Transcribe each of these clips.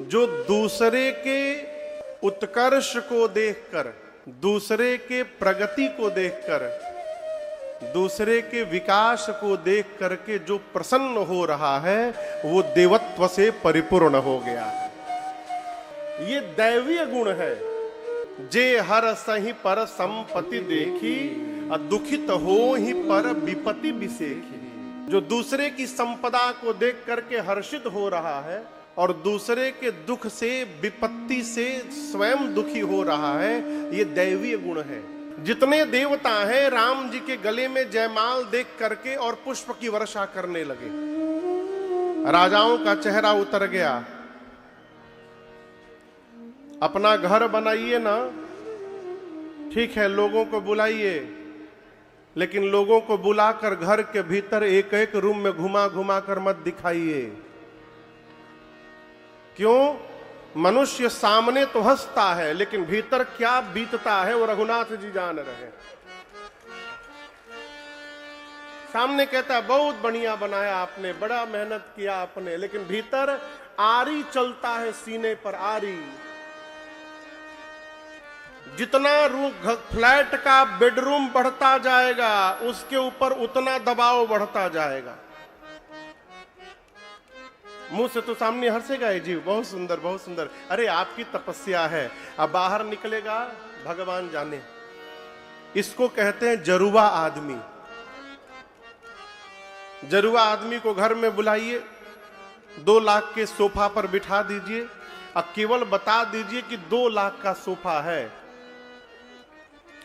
जो दूसरे के उत्कर्ष को देखकर, दूसरे के प्रगति को देखकर, दूसरे के विकास को देख करके जो प्रसन्न हो रहा है वो देवत्व से परिपूर्ण हो गया। ये दैवीय गुण है। जे हर सही पर संपत्ति देखी, दुखित हो ही पर विपत्ति बिसेखी। जो दूसरे की संपदा को देख करके हर्षित हो रहा है और दूसरे के दुख से, विपत्ति से स्वयं दुखी हो रहा है, ये दैवीय गुण है। जितने देवता हैं राम जी के गले में जयमाल देख करके और पुष्प की वर्षा करने लगे। राजाओं का चेहरा उतर गया। अपना घर बनाइए ना, ठीक है, लोगों को बुलाइए, लेकिन लोगों को बुलाकर घर के भीतर एक एक रूम में घुमा घुमा कर मत दिखाइए। क्यों? मनुष्य सामने तो हंसता है, लेकिन भीतर क्या बीतता है वो रघुनाथ जी जान रहे। सामने कहता है बहुत बढ़िया बनाया आपने, बड़ा मेहनत किया आपने, लेकिन भीतर आरी चलता है सीने पर, आरी। जितना फ्लैट का बेडरूम बढ़ता जाएगा उसके ऊपर उतना दबाव बढ़ता जाएगा। मुंह से तो सामने हंसेगा ये जीव, बहुत सुंदर बहुत सुंदर, अरे आपकी तपस्या है। अब बाहर निकलेगा भगवान जाने। इसको कहते हैं जरुआ आदमी। जरुआ आदमी को घर में बुलाइए, 2 लाख के सोफा पर बिठा दीजिए और केवल बता दीजिए कि 2 लाख का सोफा है।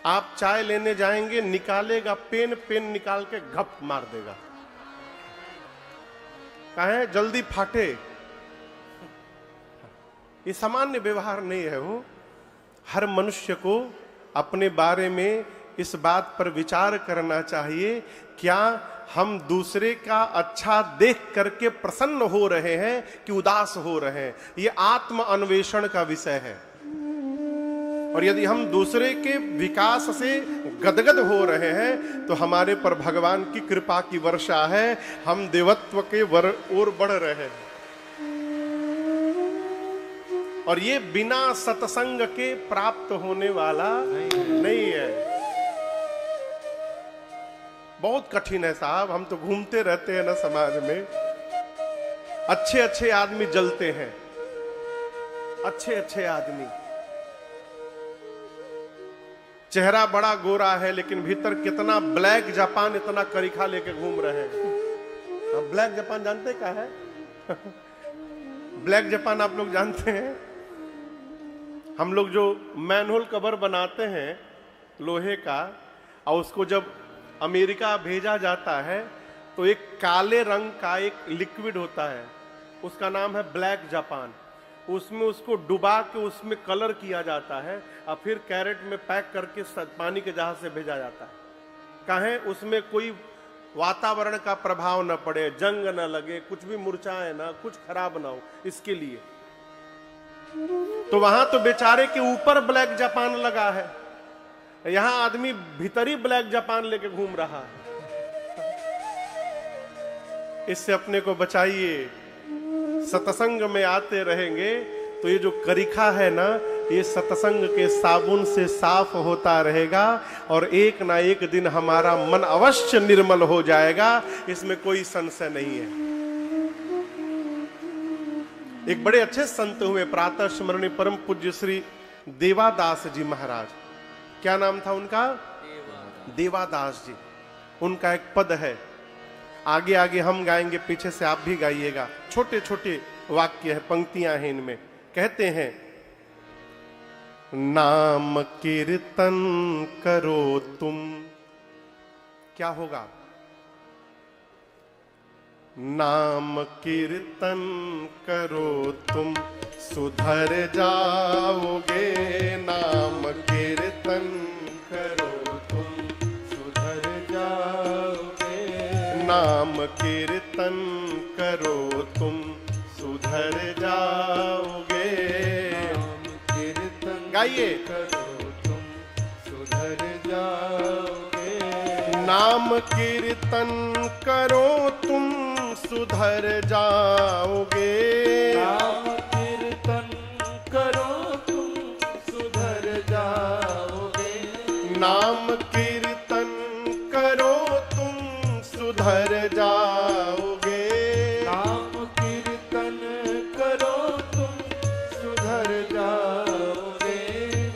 आप चाय लेने जाएंगे, निकालेगा पेन निकाल के घप मार देगा। कहे जल्दी फाटे। ये सामान्य व्यवहार नहीं है। वो हर मनुष्य को अपने बारे में इस बात पर विचार करना चाहिए, क्या हम दूसरे का अच्छा देख करके प्रसन्न हो रहे हैं कि उदास हो रहे हैं। ये आत्म अन्वेषण का विषय है। और यदि हम दूसरे के विकास से गदगद हो रहे हैं तो हमारे पर भगवान की कृपा की वर्षा है, हम देवत्व के ओर बढ़ रहे हैं। और ये बिना सत्संग के प्राप्त होने वाला नहीं है। बहुत कठिन है साहब। हम तो घूमते रहते हैं ना समाज में, अच्छे अच्छे आदमी जलते हैं, अच्छे अच्छे आदमी। चेहरा बड़ा गोरा है लेकिन भीतर कितना ब्लैक जापान इतना करीखा लेके घूम रहे हैं। ब्लैक जापान जानते क्या है? ब्लैक जापान आप लोग जानते हैं? हम लोग जो मैनहोल कवर बनाते हैं लोहे का, और उसको जब अमेरिका भेजा जाता है तो एक काले रंग का एक लिक्विड होता है, उसका नाम है ब्लैक जापान। उसमें उसको डुबा के उसमें कलर किया जाता है और फिर कैरेट में पैक करके पानी के जहाज से भेजा जाता है। कहें उसमें कोई वातावरण का प्रभाव न पड़े, जंग न लगे, कुछ भी मुरझाए ना, कुछ खराब ना हो, इसके लिए। तो वहां तो बेचारे के ऊपर ब्लैक जापान लगा है, यहां आदमी भीतरी ब्लैक जापान लेके घूम रहा है। इससे अपने को बचाइए। सत्संग में आते रहेंगे तो ये जो करीखा है ना, ये सत्संग के साबुन से साफ होता रहेगा और एक ना एक दिन हमारा मन अवश्य निर्मल हो जाएगा, इसमें कोई संशय नहीं है। एक बड़े अच्छे संत हुए प्रातः स्मरणीय परम पूज्य श्री देवादास जी महाराज। क्या नाम था उनका? देवादास जी। उनका एक पद है, आगे आगे हम गाएंगे, पीछे से आप भी गाइएगा। छोटे छोटे वाक्य है, पंक्तियां हैं इनमें। कहते हैं, नाम कीर्तन करो तुम। क्या होगा? नाम कीर्तन करो तुम सुधर जाओगे। नाम कीर्तन करो तुम सुधर जाओगे। नाम कीर्तन करो तुम सुधर जाओगे। नाम कीर्तन गाइए। करो तुम सुधर जाओगे। नाम कीर्तन करो तुम सुधर जाओगे। नाम कीर्तन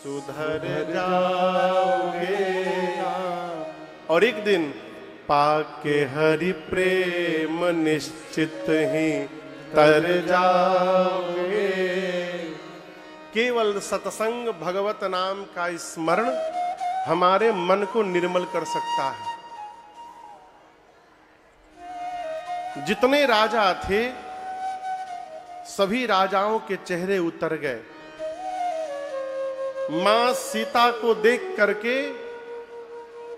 सुधर जाओगे। और एक दिन पाके हरि प्रेम निश्चित ही तर जाओगे। केवल सत्संग भगवत नाम का स्मरण हमारे मन को निर्मल कर सकता है। जितने राजा थे सभी राजाओं के चेहरे उतर गए। मां सीता को देख करके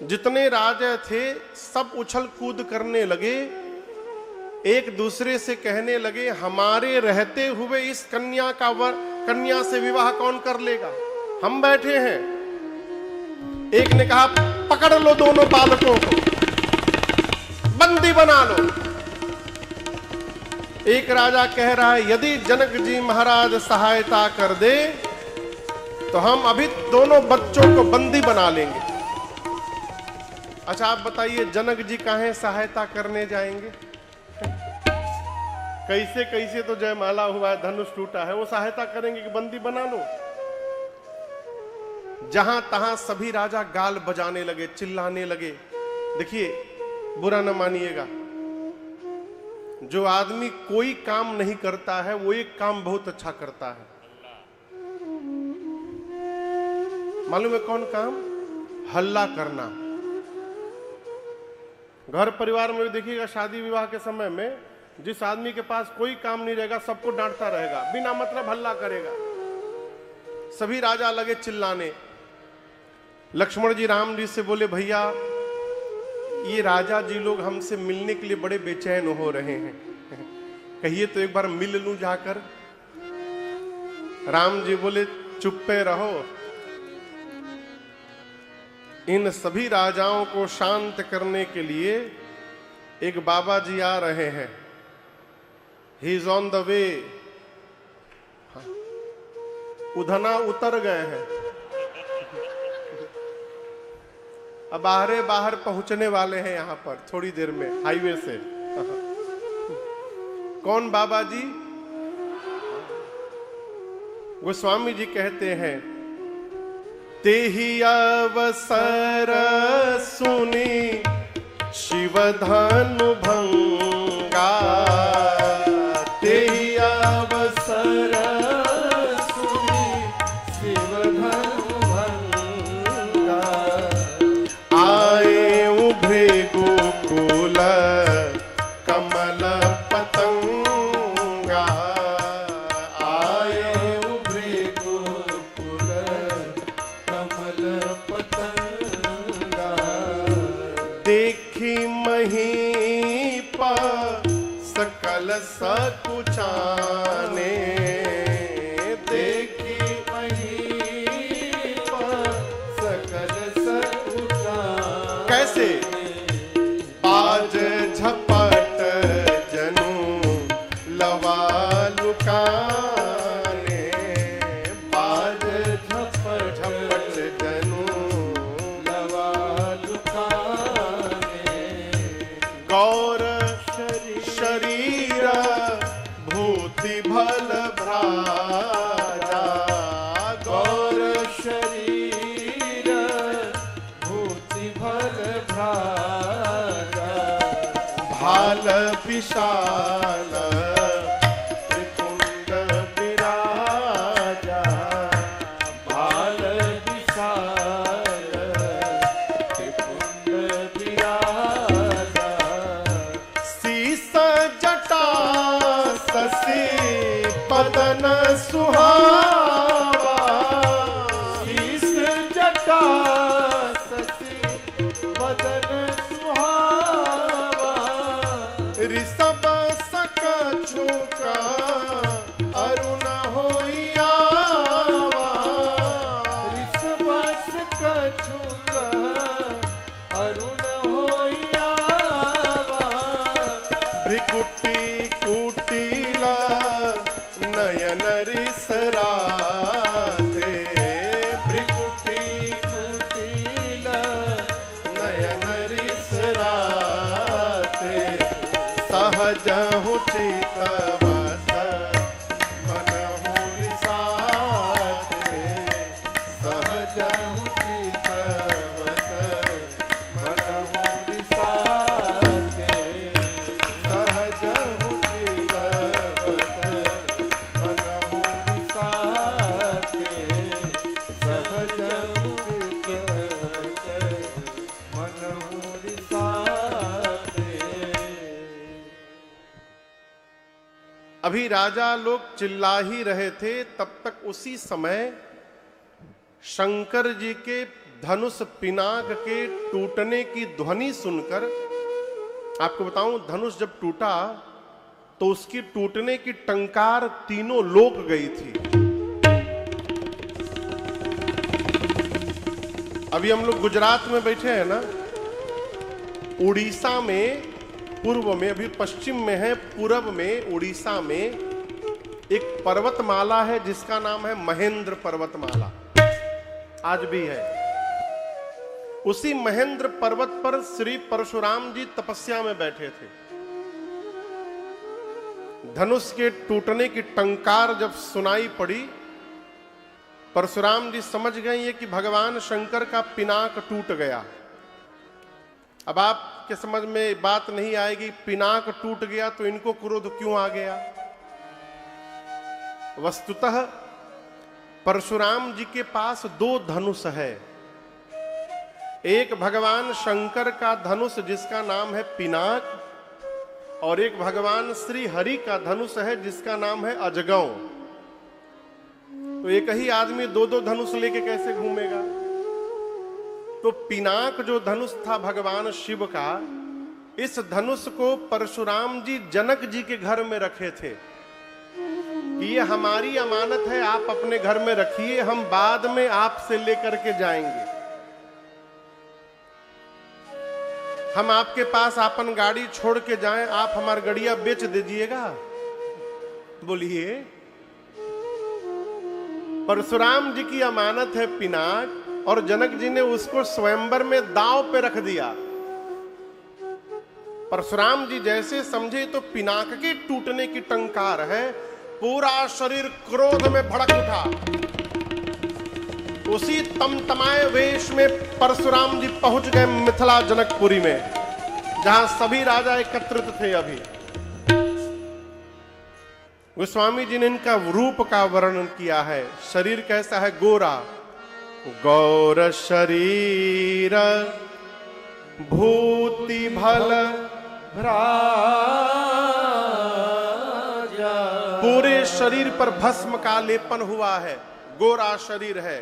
जितने राजा थे सब उछल कूद करने लगे, एक दूसरे से कहने लगे हमारे रहते हुए इस कन्या से विवाह कौन कर लेगा, हम बैठे हैं। एक ने कहा पकड़ लो दोनों बालकों को, बंदी बना लो। एक राजा कह रहा है यदि जनक जी महाराज सहायता कर दे तो हम अभी दोनों बच्चों को बंदी बना लेंगे। अच्छा आप बताइए जनक जी काहे सहायता करने जाएंगे? कैसे कैसे तो जयमाला हुआ है, धनुष टूटा है, वो सहायता करेंगे कि बंदी बना लो। जहां तहां सभी राजा गाल बजाने लगे, चिल्लाने लगे। देखिए बुरा न मानिएगा, जो आदमी कोई काम नहीं करता है वो एक काम बहुत अच्छा करता है। मालूम है कौन काम? हल्ला करना। घर परिवार में भी देखिएगा, शादी विवाह के समय में जिस आदमी के पास कोई काम नहीं रहेगा सबको डांटता रहेगा, बिना मतलब हल्ला करेगा। सभी राजा लगे चिल्लाने। लक्ष्मण जी राम जी से बोले भैया ये राजा जी लोग हमसे मिलने के लिए बड़े बेचैन हो रहे हैं, कहिए तो एक बार मिल लूं जाकर। राम जी बोले चुप पे रहो। इन सभी राजाओं को शांत करने के लिए एक बाबा जी आ रहे हैं, he is on the way. Udhna उतर गए हैं, अब बाहर पहुंचने वाले हैं यहां पर थोड़ी देर में हाईवे से। कौन बाबा जी? गोस्वामी जी कहते हैं तेहि अवसर सुनी शिव धनु भंगा, तेहि अवसर सुनी शिव धनु भंगा, आए उभे गोकुल कमल पतंगा, आए उभे गोकुल कमल पतंगा, देखी महीप सकल सकुचाने, देखी महीप सकल सकुचाने। कैसे? बाज झपट जनु लवा लुकाने, बाज झपट जनु लवा लुकाने, गौर शरीर भूति भल भ्राजा, गौर शरीर भूति भल भ्राजा, भाल विशाल त्रिपुंड विराजा, भाल विशाल त्रिपुंड विराजा, शीस जटा शशि बदन सुहावा, शीस जटा शशि बदन सुहावा, ऋषभ सकछु का अरुण होइयावा, ऋषभ सकछु का अरुण होइयावा, भ्रिकुटी कुटिला नयन रिसराते, भ्रिकुटी कुटिला नयन रिसराते, सहज हूँ चितवस मन हूँ रिसाते, अभी राजा लोग चिल्ला ही रहे थे, तब तक उसी समय शंकर जी के धनुष पिनाक के टूटने की ध्वनि सुनकर, आपको बताऊं, धनुष जब टूटा तो उसकी टूटने की टंकार तीनों लोक गई थी। अभी हम लोग गुजरात में बैठे हैं ना, उड़ीसा में पूर्व में, अभी पश्चिम में है, पूर्व में उड़ीसा में एक पर्वतमाला है जिसका नाम है महेंद्र पर्वतमाला, आज भी है। उसी महेंद्र पर्वत पर श्री परशुराम जी तपस्या में बैठे थे। धनुष के टूटने की टंकार जब सुनाई पड़ी, परशुराम जी समझ गए ये कि भगवान शंकर का पिनाक टूट गया। अब आपके समझ में बात नहीं आएगी, पिनाक टूट गया तो इनको क्रोध क्यों आ गया? वस्तुतः परशुराम जी के पास दो धनुष है। एक भगवान शंकर का धनुष जिसका नाम है पिनाक, और एक भगवान श्री हरि का धनुष है जिसका नाम है अजगौ। तो एक ही आदमी दो दो धनुष लेके कैसे घूमेगा? तो पिनाक जो धनुष था भगवान शिव का, इस धनुष को परशुराम जी जनक जी के घर में रखे थे कि ये हमारी अमानत है, आप अपने घर में रखिए, हम बाद में आपसे लेकर के जाएंगे। हम आपके पास अपन गाड़ी छोड़ के जाएं, आप हमारी गड़िया बेच दीजिएगा? बोलिए। परशुराम जी की अमानत है पिनाक, और जनक जी ने उसको स्वयंवर में दांव पे रख दिया। परशुराम जी जैसे समझे तो पिनाक के टूटने की टंकार है, पूरा शरीर क्रोध में भड़क उठा। उसी तमतमाए वेश में परशुराम जी पहुंच गए मिथिला जनकपुरी में, जहां सभी राजा एकत्रित थे। अभी गोस्वामी जी ने इनका रूप का वर्णन किया है। शरीर कैसा है? गोरा, गौर शरीर भूति भल भ्राजा, पूरे शरीर पर भस्म का लेपन हुआ है, गोरा शरीर है।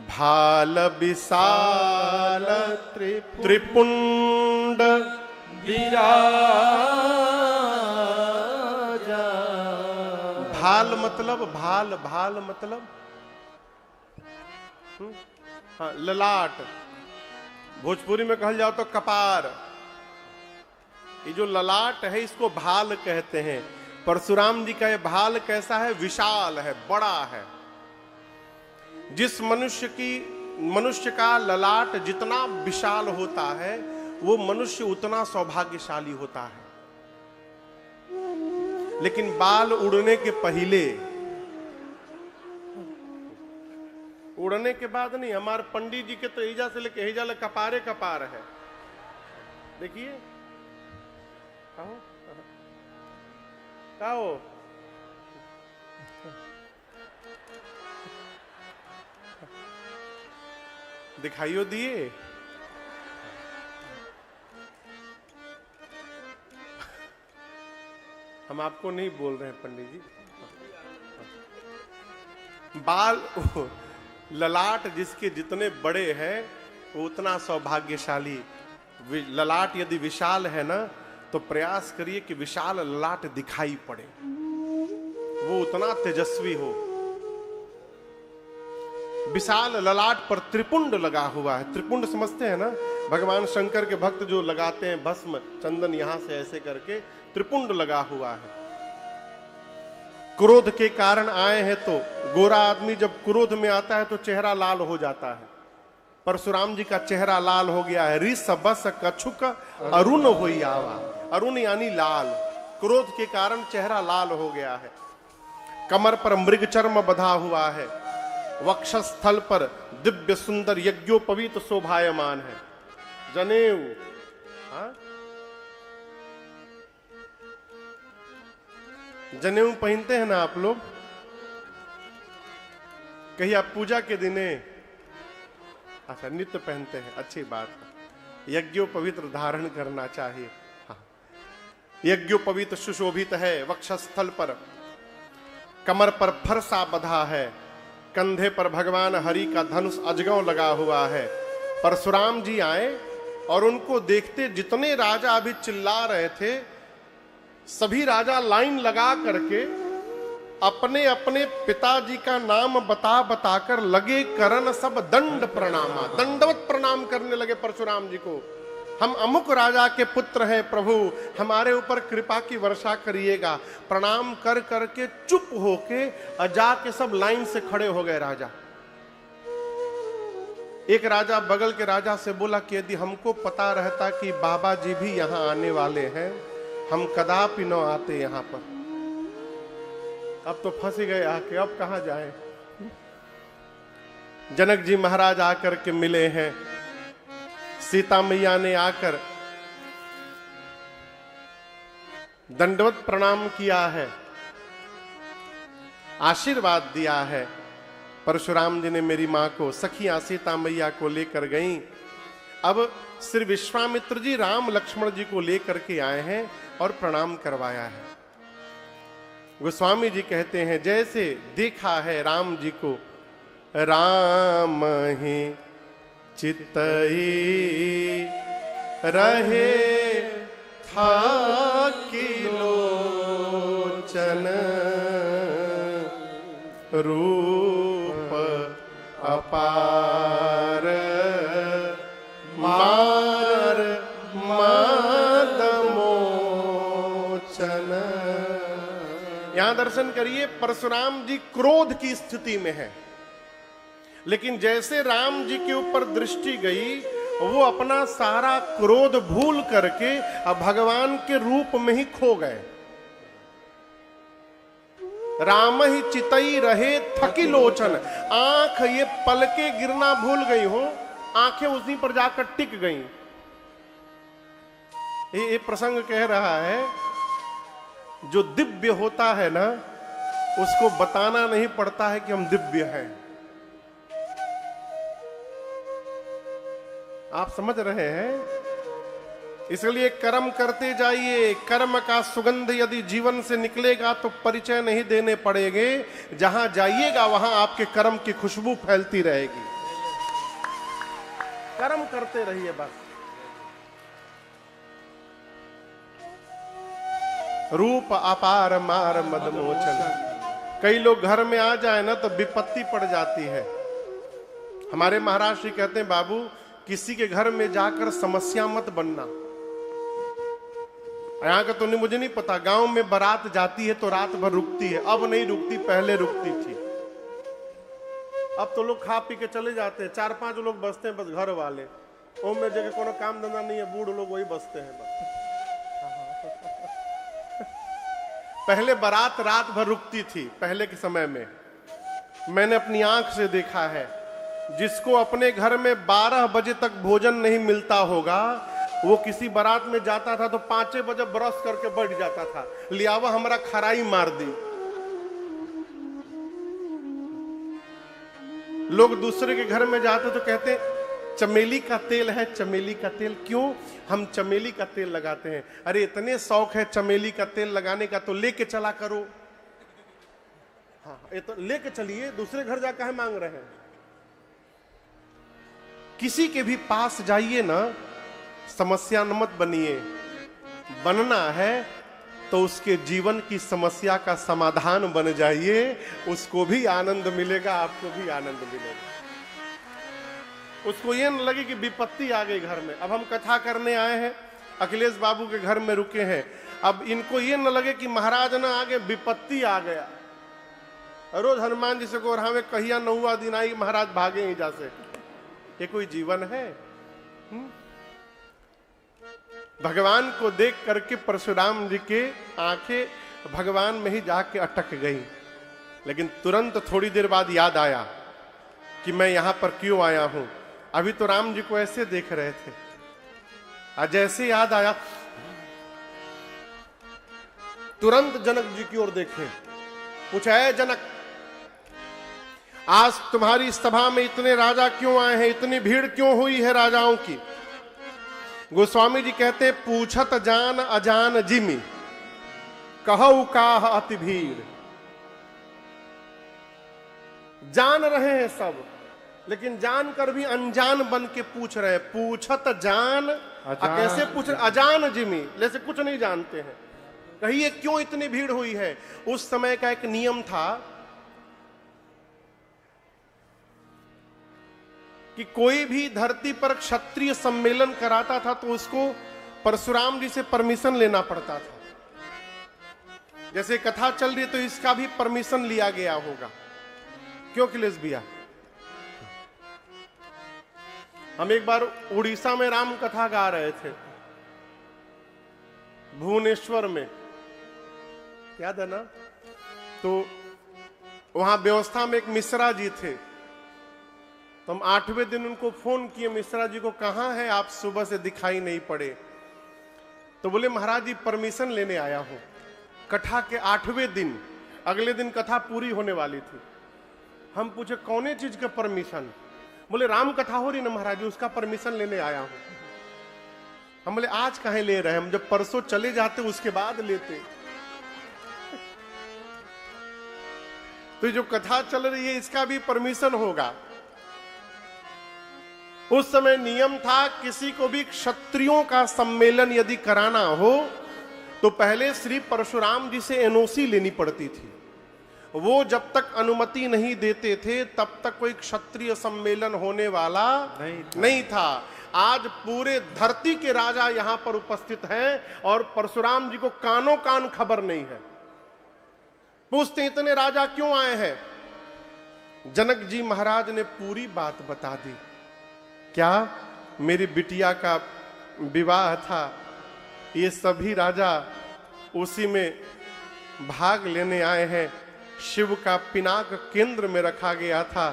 भाल विशाल त्रिपुंड विराजा, भाल मतलब भाल मतलब हाँ, ललाट। भोजपुरी में कहल जाओ तो कपार। ये जो ललाट है इसको भाल कहते हैं। परशुराम जी का ये भाल कैसा है? विशाल है, बड़ा है। जिस मनुष्य का ललाट जितना विशाल होता है, वो मनुष्य उतना सौभाग्यशाली होता है। लेकिन बाल उड़ने के पहले, उड़ने के बाद नहीं। हमारे पंडित जी के तो एजा से लेके एजा ले कपारे कपार है। देखिए कहो दिखाइयो दिए। हम आपको नहीं बोल रहे हैं पंडित जी। बाल ललाट जिसके जितने बड़े हैं वो उतना सौभाग्यशाली। ललाट यदि विशाल है ना, तो प्रयास करिए कि विशाल ललाट दिखाई पड़े, वो उतना तेजस्वी हो। विशाल ललाट पर त्रिपुंड लगा हुआ है। त्रिपुंड समझते हैं ना? भगवान शंकर के भक्त जो लगाते हैं भस्म, चंदन यहां से ऐसे करके, त्रिपुंड लगा हुआ है। क्रोध के कारण आए हैं तो गोरा आदमी जब क्रोध में आता है तो चेहरा लाल हो जाता है। परशुराम जी का चेहरा लाल हो गया है। ऋषभस कछुक अरुण होई आवा। अरुण यानी लाल, क्रोध के कारण चेहरा लाल हो गया है। कमर पर मृग चर्म बंधा हुआ है। वक्षस्थल पर दिव्य सुंदर यज्ञोपवीत शोभायमान है। जनेऊ, हाँ? जनेऊ पहनते हैं ना आप लोग? कहीं आप पूजा के दिने, अच्छा, नित्य पहनते हैं, अच्छी बात है। यज्ञोपवित्र धारण करना चाहिए। हाँ। यज्ञोपवीत सुशोभित है, वक्षस्थल पर कमर पर फरसा बधा है, कंधे पर भगवान हरि का धनुष अजगव लगा हुआ है। परशुराम जी आए और उनको देखते जितने राजा अभी चिल्ला रहे थे, सभी राजा लाइन लगा करके अपने अपने पिताजी का नाम बता बताकर लगे करन सब दंड प्रणामा, दंडवत प्रणाम करने लगे परशुराम जी को। हम अमुक राजा के पुत्र हैं प्रभु, हमारे ऊपर कृपा की वर्षा करिएगा। प्रणाम कर करके चुप होके जाके सब लाइन से खड़े हो गए राजा। एक राजा बगल के राजा से बोला कि यदि हमको पता रहता कि बाबा जी भी यहां आने वाले हैं, हम कदापि न आते यहां पर। अब तो फंस गए आके, अब कहां जाए। जनक जी महाराज आकर के मिले हैं, सीता मैया ने आकर दंडवत प्रणाम किया है, आशीर्वाद दिया है। परशुराम जी ने मेरी मां को, सखियां सीता मैया को लेकर गईं। अब श्री विश्वामित्र जी राम लक्ष्मण जी को लेकर के आए हैं और प्रणाम करवाया है। गोस्वामी जी कहते हैं जैसे देखा है राम जी को, राम ही चितई रहे था किलोचन, रूप अपार मार मद मोचन। यहां दर्शन करिए, परशुराम जी क्रोध की स्थिति में है, लेकिन जैसे राम जी के ऊपर दृष्टि गई, वो अपना सारा क्रोध भूल करके अब भगवान के रूप में ही खो गए। राम ही चितई रहे थकी लोचन, आंख ये पलके गिरना भूल गई हो, आंखें उसी पर जाकर टिक गईं। ये प्रसंग कह रहा है, जो दिव्य होता है ना, उसको बताना नहीं पड़ता है कि हम दिव्य हैं। आप समझ रहे हैं? इसलिए कर्म करते जाइए। कर्म का सुगंध यदि जीवन से निकलेगा तो परिचय नहीं देने पड़ेंगे, जहां जाइएगा वहां आपके कर्म की खुशबू फैलती रहेगी। कर्म करते रहिए बस। रूप अपार मार मदमोचन। कई लोग घर में आ जाए ना तो विपत्ति पड़ जाती है। हमारे महाराज श्री कहते हैं, बाबू किसी के घर में जाकर समस्या मत बनना। यहाँ का तो नहीं, मुझे नहीं पता, गांव में बारात जाती है तो रात भर रुकती है। अब नहीं रुकती, पहले रुकती थी। अब तो लोग खा पी के चले जाते हैं, 4-5 लोग बसते हैं बस, घर वाले। ओ में जगह कोनो काम धंधा नहीं है, बूढ़ लोग वही बसते हैं बस। पहले बारात रात भर रुकती थी, पहले के समय में। मैंने अपनी आंख से देखा है, जिसको अपने घर में 12 बजे तक भोजन नहीं मिलता होगा, वो किसी बारात में जाता था तो 5 बजे ब्रश करके बैठ जाता था, लियावा हमारा खराई मार दी। लोग दूसरे के घर में जाते तो कहते चमेली का तेल है, चमेली का तेल। क्यों? हम चमेली का तेल लगाते हैं। अरे इतने शौक है चमेली का तेल लगाने का तो लेके चला करो। हाँ, ये तो लेके चलिए, दूसरे घर जाकर है मांग रहे हैं। किसी के भी पास जाइए ना, समस्या न मत बनिए। बनना है तो उसके जीवन की समस्या का समाधान बन जाइए, उसको भी आनंद मिलेगा, आपको भी आनंद मिलेगा। उसको ये न लगे कि विपत्ति आ गई घर में। अब हम कथा करने आए हैं, अखिलेश बाबू के घर में रुके हैं, अब इनको ये न लगे कि महाराज ना आगे विपत्ति आ गया। रोज हनुमान जी से को रहा कहिया न हुआ दिन आई, महाराज भागे ही जा से। ये कोई जीवन है? भगवान को देख करके परशुराम जी के आंखें भगवान में ही जाके अटक गई, लेकिन तुरंत थोड़ी देर बाद याद आया कि मैं यहां पर क्यों आया हूं। अभी तो राम जी को ऐसे देख रहे थे, आज जैसे याद आया तुरंत जनक जी की ओर देखे, पूछा है जनक आज तुम्हारी सभा में इतने राजा क्यों आए हैं, इतनी भीड़ क्यों हुई है राजाओं की? गोस्वामी जी कहते हैं, पूछत जान अजान जिमि कहु काह अति भीड़। जान रहे हैं सब, लेकिन जानकर भी अनजान बन के पूछ रहे हैं। पूछत जान, कैसे पूछ रहे? अजान जिमि, जैसे कुछ नहीं जानते हैं। कहिए क्यों इतनी भीड़ हुई है? उस समय का एक नियम था कि कोई भी धरती पर क्षत्रिय सम्मेलन कराता था तो उसको परशुराम जी से परमिशन लेना पड़ता था। जैसे कथा चल रही है तो इसका भी परमिशन लिया गया होगा। क्यों अखिलेश भैया? हम एक बार उड़ीसा में राम कथा गा रहे थे, भुवनेश्वर में, याद है ना? तो वहां व्यवस्था में एक मिश्रा जी थे, तो हम 8वें दिन उनको फोन किए, मिश्रा जी को कहाँ है आप, सुबह से दिखाई नहीं पड़े। तो बोले महाराज जी परमिशन लेने आया हूं। कथा के 8वें दिन, अगले दिन कथा पूरी होने वाली थी। हम पूछे कौने चीज का परमिशन? बोले राम कथा हो रही ना महाराज जी, उसका परमिशन लेने आया हूं। हम बोले आज कहाँ ले रहे हैं, हम जब परसों चले जाते उसके बाद लेते। तो जो कथा चल रही है इसका भी परमिशन होगा। उस समय नियम था, किसी को भी क्षत्रियों का सम्मेलन यदि कराना हो तो पहले श्री परशुराम जी से एनओसी लेनी पड़ती थी। वो जब तक अनुमति नहीं देते थे तब तक कोई क्षत्रिय सम्मेलन होने वाला नहीं था। आज पूरे धरती के राजा यहां पर उपस्थित हैं और परशुराम जी को कानों कान खबर नहीं है। पूछते इतने राजा क्यों आए हैं? जनक जी महाराज ने पूरी बात बता दी। क्या? मेरी बिटिया का विवाह था, ये सभी राजा उसी में भाग लेने आए हैं। शिव का पिनाक केंद्र में रखा गया था,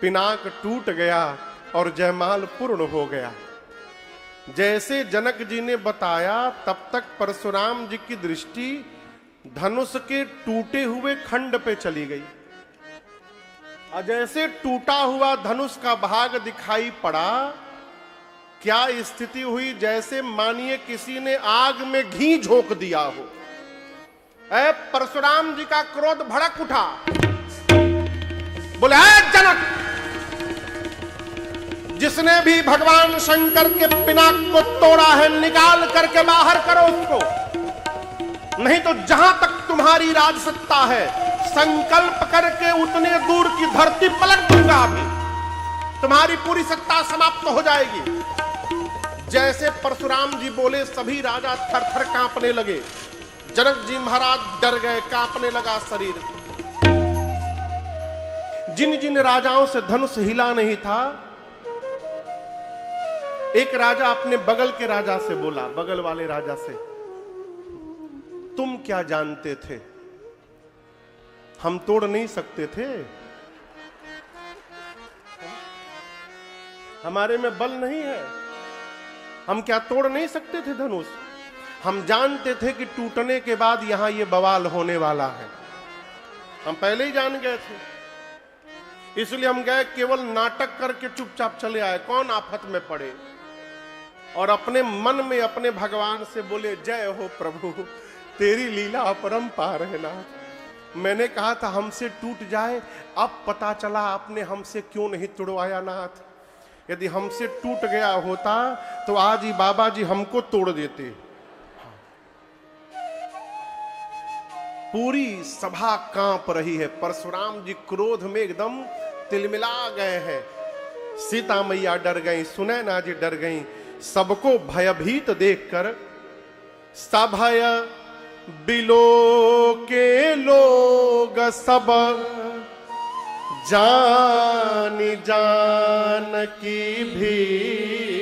पिनाक टूट गया और जयमाल पूर्ण हो गया। जैसे जनक जी ने बताया तब तक परशुराम जी की दृष्टि धनुष के टूटे हुए खंड पे चली गई। और जैसे टूटा हुआ धनुष का भाग दिखाई पड़ा, क्या स्थिति हुई? जैसे मानिए किसी ने आग में घी झोंक दिया हो। ऐ परशुराम जी का क्रोध भड़क उठा। बोले जनक, जिसने भी भगवान शंकर के पिनाक को तोड़ा है निकाल करके बाहर करो उसको, नहीं तो जहां तक तुम्हारी राजसत्ता है संकल्प करके उतने दूर की धरती पलट दूंगा। अभी तुम्हारी पूरी सत्ता समाप्त हो जाएगी। जैसे परशुराम जी बोले सभी राजा थर थर कांपने लगे। जनक जी महाराज डर गए, कांपने लगा शरीर। जिन जिन राजाओं से धनुष हिला नहीं था, एक राजा अपने बगल के राजा से बोला, बगल वाले राजा से, तुम क्या जानते थे, हम तोड़ नहीं सकते थे? हमारे में बल नहीं है, हम क्या तोड़ नहीं सकते थे धनुष? हम जानते थे कि टूटने के बाद यहां ये बवाल होने वाला है, हम पहले ही जान गए थे। इसलिए हम गए, केवल नाटक करके चुपचाप चले आए, कौन आफत में पड़े। और अपने मन में अपने भगवान से बोले, जय हो प्रभु, तेरी लीला अपरंपार है ना। मैंने कहा था हमसे टूट जाए, अब पता चला आपने हमसे क्यों नहीं तुड़वाया नाथ। यदि हमसे टूट गया होता तो आज ही बाबा जी हमको तोड़ देते। पूरी सभा कांप रही है, परशुराम जी क्रोध में एकदम तिलमिला गए हैं। सीता मैया डर गई, सुनैना जी डर गई। सबको भयभीत देखकर सभय बिलो के लोग सब जान जान की भीड़,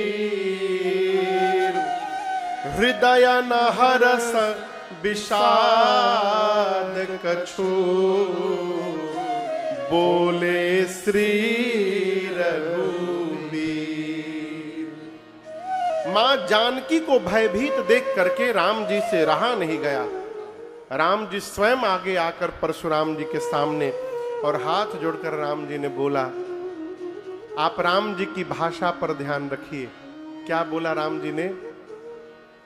हृदय न हरस विषाद कछु, बोले श्री रघुवीर। मां जानकी को भयभीत देख करके राम जी से रहा नहीं गया। राम जी स्वयं आगे आकर परशुराम जी के सामने और हाथ जोड़कर राम जी ने बोला, आप राम जी की भाषा पर ध्यान रखिए। क्या बोला राम जी ने?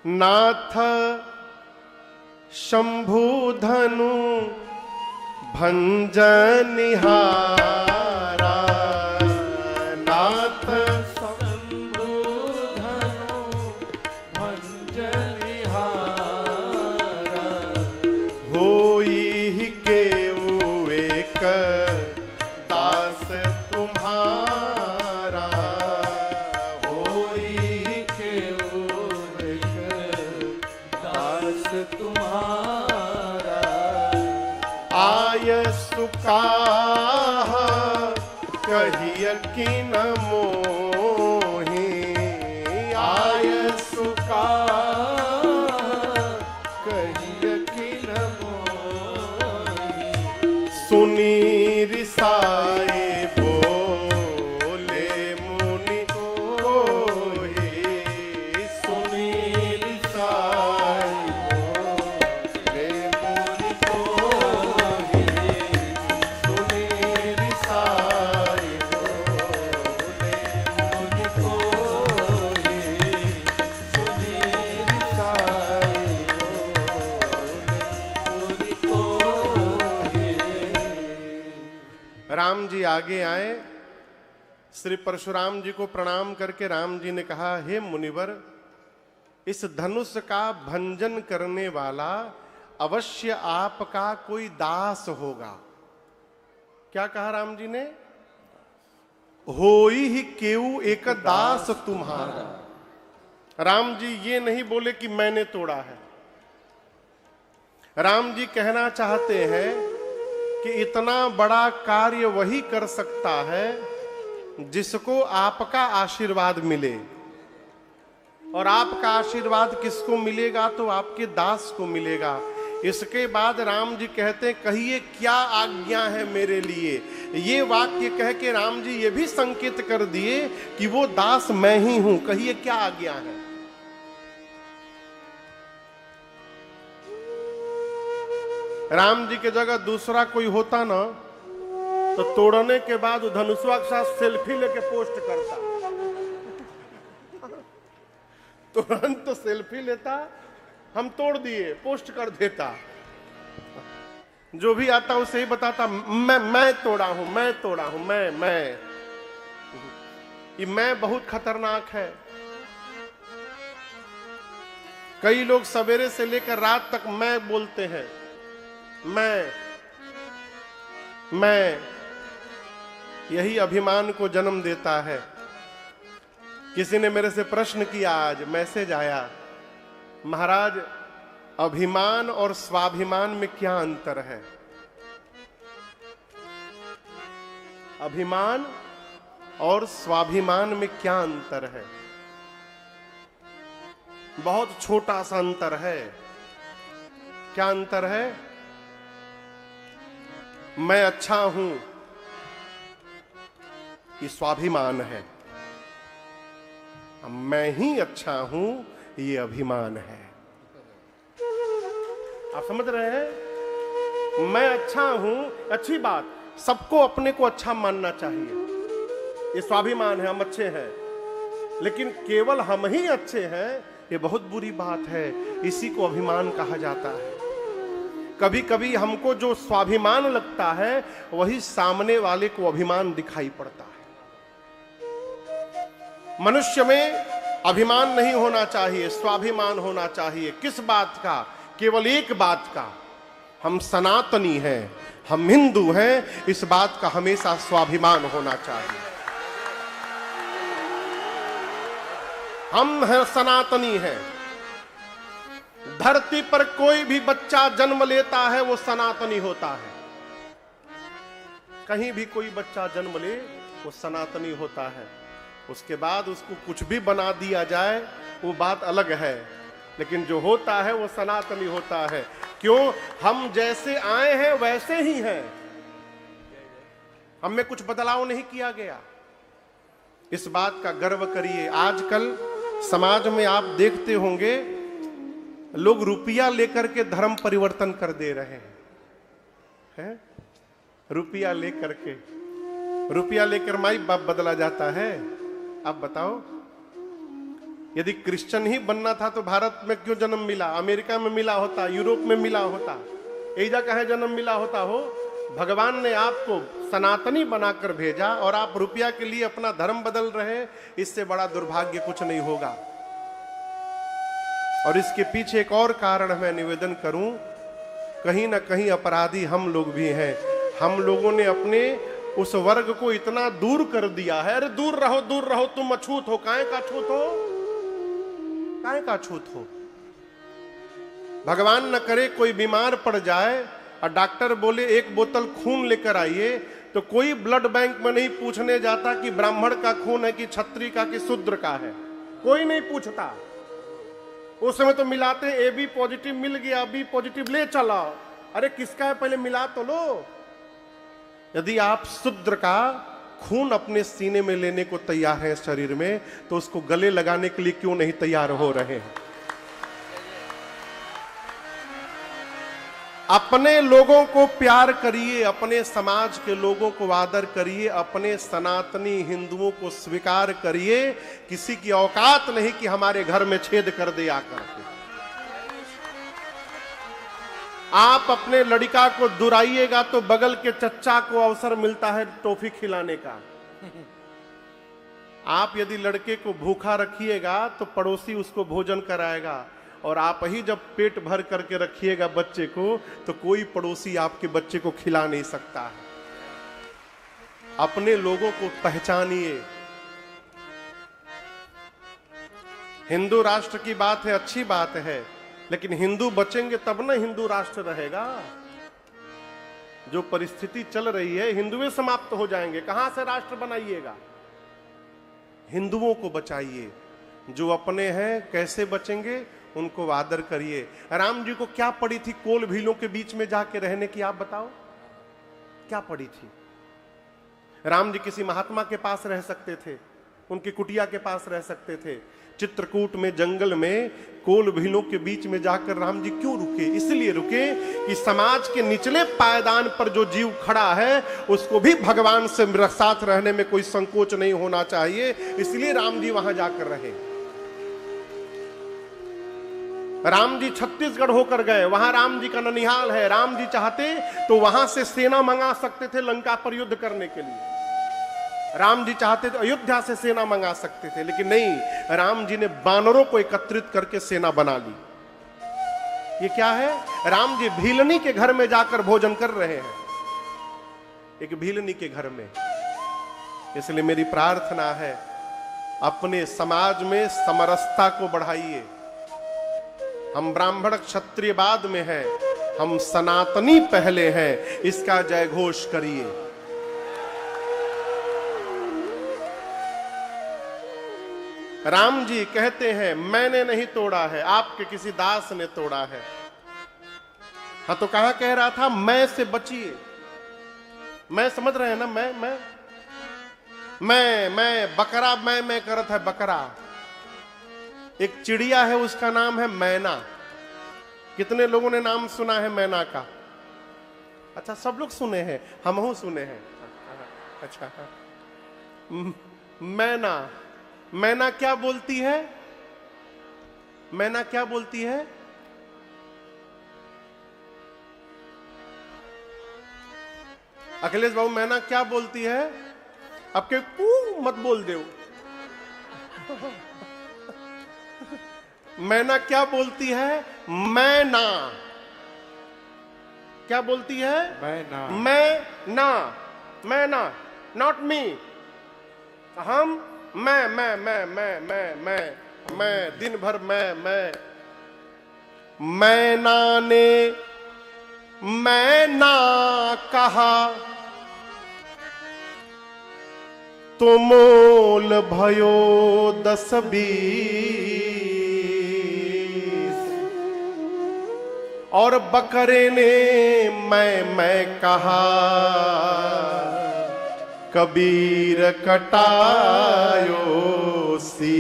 नाथ शंभु धनु भंजनिहारा, नाथ शंभु धनु भंजनिहारा, होई केऊ एक दास तुम्हारा, होई केऊ एक दास तुम्हारा, आय सुकाह कहिय किन मोहि, आय सुकाह कहिय किन मोहि, सुनी रिसाए बोले मुनि कोहि, सुनी रिसाए बोले मुनि कोहि, सुनी रिसाए बोले मुनि कोहि, सुनी रिसाए बोले मुनि कोहि। राम जी आगे आए, श्री परशुराम जी को प्रणाम करके राम जी ने कहा, हे मुनिवर, इस धनुष का भंजन करने वाला अवश्य आपका कोई दास होगा। क्या कहा राम जी ने? होई ही केऊ एक दास तुम्हारा। राम जी ये नहीं बोले कि मैंने तोड़ा है। राम जी कहना चाहते हैं कि इतना बड़ा कार्य वही कर सकता है जिसको आपका आशीर्वाद मिले, और आपका आशीर्वाद किसको मिलेगा? तो आपके दास को मिलेगा। इसके बाद राम जी कहते हैं, कहिए क्या आज्ञा है मेरे लिए। ये वाक्य कह के राम जी ये भी संकेत कर दिए कि वो दास मैं ही हूं। कहिए क्या आज्ञा है। राम जी की जगह दूसरा कोई होता ना तो तोड़ने के बाद धनुषवा के साथ सेल्फी लेके पोस्ट करता, तुरंत तो सेल्फी लेता, हम तोड़ दिए, पोस्ट कर देता। जो भी आता उसे ही बताता, मैं तोड़ा हूं, मैं तोड़ा हूं, मैं। ये मैं बहुत खतरनाक है। कई लोग सवेरे से लेकर रात तक मैं बोलते हैं, मैं। यही अभिमान को जन्म देता है। किसी ने मेरे से प्रश्न किया, आज मैसेज आया, महाराज अभिमान और स्वाभिमान में क्या अंतर है? अभिमान और स्वाभिमान में क्या अंतर है? बहुत छोटा सा अंतर है। क्या अंतर है? मैं अच्छा हूं, ये स्वाभिमान है। मैं ही अच्छा हूं, ये अभिमान है। आप समझ रहे हैं? मैं अच्छा हूं, अच्छी बात, सबको अपने को अच्छा मानना चाहिए, ये स्वाभिमान है, हम अच्छे हैं। लेकिन केवल हम ही अच्छे हैं, ये बहुत बुरी बात है। इसी को अभिमान कहा जाता है। कभी कभी हमको जो स्वाभिमान लगता है वही सामने वाले को अभिमान दिखाई पड़ता है। मनुष्य में अभिमान नहीं होना चाहिए, स्वाभिमान होना चाहिए। किस बात का? केवल एक बात का, हम सनातनी हैं, हम हिंदू हैं, इस बात का हमेशा स्वाभिमान होना चाहिए। हम हैं सनातनी हैं। धरती पर कोई भी बच्चा जन्म लेता है वो सनातनी होता है। कहीं भी कोई बच्चा जन्म ले वो सनातनी होता है। उसके बाद उसको कुछ भी बना दिया जाए वो बात अलग है, लेकिन जो होता है वो सनातनी होता है। क्यों? हम जैसे आए हैं वैसे ही हैं, हमें कुछ बदलाव नहीं किया गया। इस बात का गर्व करिए। आजकल समाज में आप देखते होंगे लोग रुपया लेकर के धर्म परिवर्तन कर दे रहे हैं। रुपया लेकर के, रुपया लेकर माई बाप बदला जाता है। आप बताओ, यदि क्रिश्चियन ही बनना था तो भारत में क्यों जन्म मिला? अमेरिका में मिला होता, यूरोप में मिला होता, एजा कहे जन्म मिला होता हो। भगवान ने आपको सनातनी बनाकर भेजा और आप रुपया के लिए अपना धर्म बदल रहे, इससे बड़ा दुर्भाग्य कुछ नहीं होगा। और इसके पीछे एक और कारण मैं निवेदन करूं, कहीं ना कहीं अपराधी हम लोग भी हैं। हम लोगों ने अपने उस वर्ग को इतना दूर कर दिया है। अरे दूर रहो, तुम अछूत हो। काहे का अछूत हो? काहे का अछूत हो? भगवान न करे कोई बीमार पड़ जाए और डॉक्टर बोले एक बोतल खून लेकर आइए, तो कोई ब्लड बैंक में नहीं पूछने जाता कि ब्राह्मण का खून है कि क्षत्रिय का कि शूद्र का है। कोई नहीं पूछता। उस समय तो मिलाते, ए बी पॉजिटिव मिल गया, बी पॉजिटिव ले चला। अरे किसका है पहले मिला तो लो। यदि आप शूद्र का खून अपने सीने में लेने को तैयार हैं शरीर में, तो उसको गले लगाने के लिए क्यों नहीं तैयार हो रहे हैं? अपने लोगों को प्यार करिए, अपने समाज के लोगों को आदर करिए, अपने सनातनी हिंदुओं को स्वीकार करिए। किसी की औकात नहीं कि हमारे घर में छेद कर दे आकर के। आप अपने लड़का को दुराइएगा तो बगल के चच्चा को अवसर मिलता है टॉफी खिलाने का। आप यदि लड़के को भूखा रखिएगा तो पड़ोसी उसको भोजन कराएगा, और आप ही जब पेट भर करके रखिएगा बच्चे को, तो कोई पड़ोसी आपके बच्चे को खिला नहीं सकता है। अपने लोगों को पहचानिए। हिंदू राष्ट्र की बात है, अच्छी बात है, लेकिन हिंदू बचेंगे तब ना हिंदू राष्ट्र रहेगा। जो परिस्थिति चल रही है, हिंदुए समाप्त हो जाएंगे, कहां से राष्ट्र बनाइएगा? हिंदुओं को बचाइए। जो अपने हैं कैसे बचेंगे? उनको आदर करिए। राम जी को क्या पड़ी थी कोल भीलों के बीच में जाके रहने की? आप बताओ, क्या पड़ी थी? राम जी किसी महात्मा के पास रह सकते थे, उनकी कुटिया के पास रह सकते थे। चित्रकूट में जंगल में कोल भीलों के बीच में जाकर राम जी क्यों रुके? इसलिए रुके कि समाज के निचले पायदान पर जो जीव खड़ा है उसको भी भगवान से साथ रहने में कोई संकोच नहीं होना चाहिए। इसलिए राम जी वहां जाकर रहे। राम जी छत्तीसगढ़ होकर गए, वहां राम जी का ननिहाल है। राम जी चाहते तो वहां से सेना मंगा सकते थे लंका पर युद्ध करने के लिए। राम जी चाहते तो अयोध्या से सेना मंगा सकते थे, लेकिन नहीं, राम जी ने बानरों को एकत्रित करके सेना बना ली। ये क्या है? राम जी भीलनी के घर में जाकर भोजन कर रहे हैं, एक भीलनी के घर में। इसलिए मेरी प्रार्थना है, अपने समाज में समरसता को बढ़ाइए। हम ब्राह्मण क्षत्रिय बाद में हैं, हम सनातनी पहले हैं, इसका जय घोष करिए। राम जी कहते हैं मैंने नहीं तोड़ा है, आपके किसी दास ने तोड़ा है। हाँ तो कहां कह रहा था? मैं से बचिए। मैं समझ रहे हैं ना? मैं बकरा, मैं करत है बकरा। एक चिड़िया है, उसका नाम है मैना। कितने लोगों ने नाम सुना है मैना का? अच्छा, सब लोग सुने हैं, हमहू सुने हैं। अच्छा, मैना, मैना क्या बोलती है? मैना क्या बोलती है? अखिलेश बाबू, मैना क्या बोलती है? आपके कू मत बोल दो। मैना क्या बोलती है? मैना क्या बोलती है? मैना, नॉट मी। हम मैं दिन भर मैना ने मैना कहा तो मोल भयो 10-20, और बकरे ने मैं कहा कबीर कटायो सी।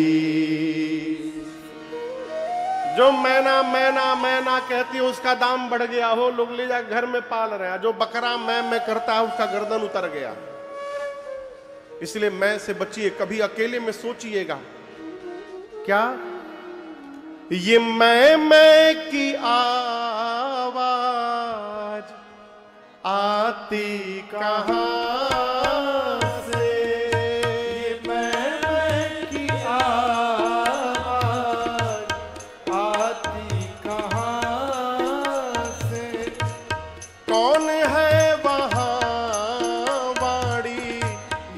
जो मैना कहती है उसका दाम बढ़ गया हो, लोग ले जा घर में पाल रहे हैं। जो बकरा मैं करता है उसका गर्दन उतर गया। इसलिए मैं से बचिए। कभी अकेले में सोचिएगा क्या? ये मैं की आवाज आती कहां से? ये मैं की आवाज आती कहां से? कौन है वहां वाणी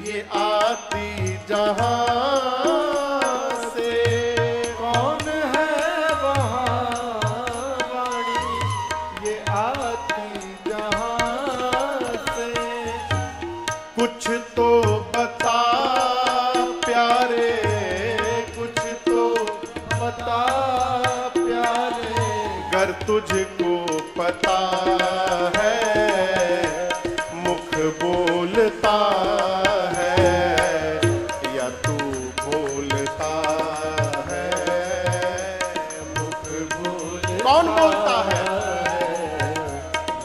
ये आती जहां से? कौन है वहां वाणी ये आती जहां से? कुछ तो बता प्यारे, कुछ तो बता प्यारे, गर तुझको पता है मुख बोलता है या तू बोलता है मुख बोल? कौन बोलता है?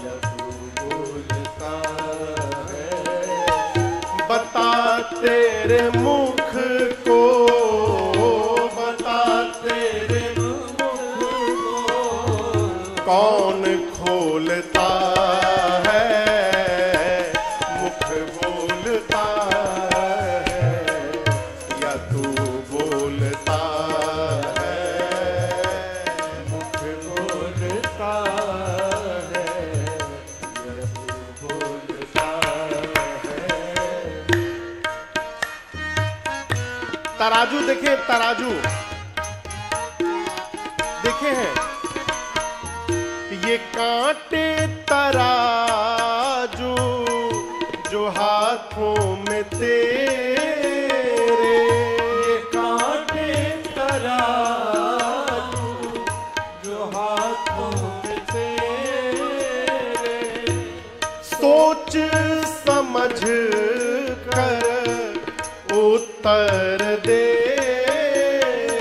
या तू बोलता है? बता तेरे मुख को, बता तेरे मुख को कौन खोलता है मुख बोलता है या तू बोलता है मुख बोलता है या तू बोलता है? तराजू देखे, तराजू देखे हैं? ये कांटे तराजू जो हाथों में तेरे, ये कांटे तराजू जो हाथों में तेरे, सोच समझ कर उत्तर दे